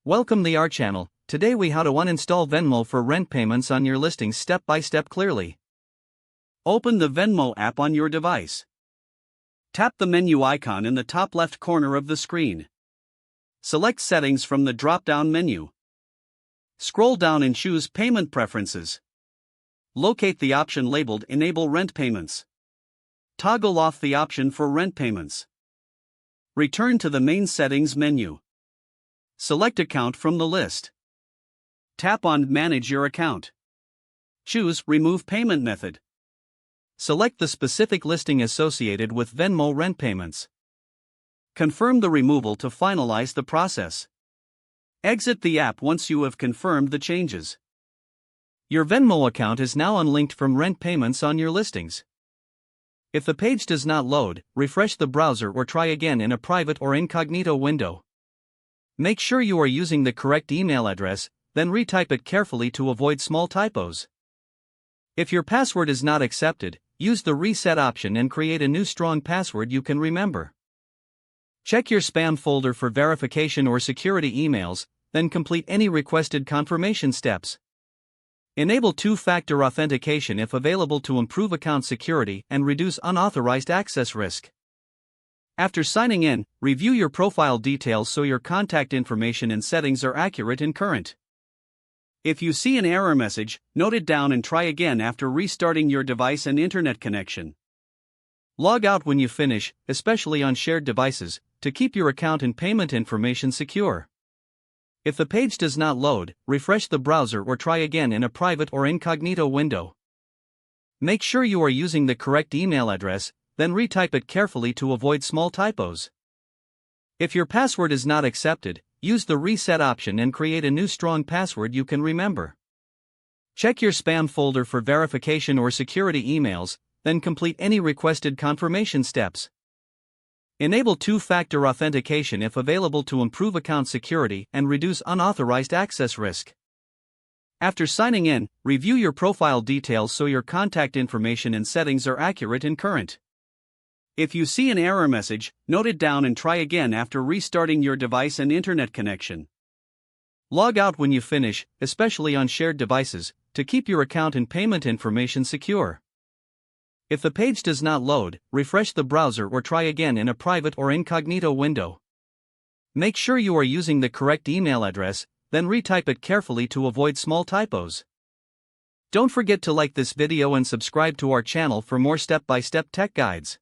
Welcome to our channel. Today we how to uninstall Venmo for rent payments on your listings step by step clearly. Open the Venmo app on your device. Tap the menu icon in the top left corner of the screen. Select Settings from the drop-down menu. Scroll down and choose Payment Preferences. Locate the option labeled Enable Rent Payments. Toggle off the option for rent payments. Return to the main settings menu. Select Account from the list. Tap on Manage your account. Choose Remove Payment Method. Select the specific listing associated with Venmo rent payments. Confirm the removal to finalize the process. Exit the app once you have confirmed the changes. Your Venmo account is now unlinked from rent payments on your listings. If the page does not load, refresh the browser or try again in a private or incognito window. Make sure you are using the correct email address, then retype it carefully to avoid small typos. If your password is not accepted, use the reset option and create a new strong password you can remember. Check your spam folder for verification or security emails, then complete any requested confirmation steps. Enable two-factor authentication if available to improve account security and reduce unauthorized access risk. After signing in, review your profile details so your contact information and settings are accurate and current. If you see an error message, note it down and try again after restarting your device and internet connection. Log out when you finish, especially on shared devices, to keep your account and payment information secure. If the page does not load, refresh the browser or try again in a private or incognito window. Make sure you are using the correct email address, then retype it carefully to avoid small typos. If your password is not accepted, use the reset option and create a new strong password you can remember. Check your spam folder for verification or security emails, then complete any requested confirmation steps. Enable two-factor authentication if available to improve account security and reduce unauthorized access risk. After signing in, review your profile details so your contact information and settings are accurate and current. If you see an error message, note it down and try again after restarting your device and internet connection. Log out when you finish, especially on shared devices, to keep your account and payment information secure. If the page does not load, refresh the browser or try again in a private or incognito window. Make sure you are using the correct email address, then retype it carefully to avoid small typos. Don't forget to like this video and subscribe to our channel for more step-by-step tech guides.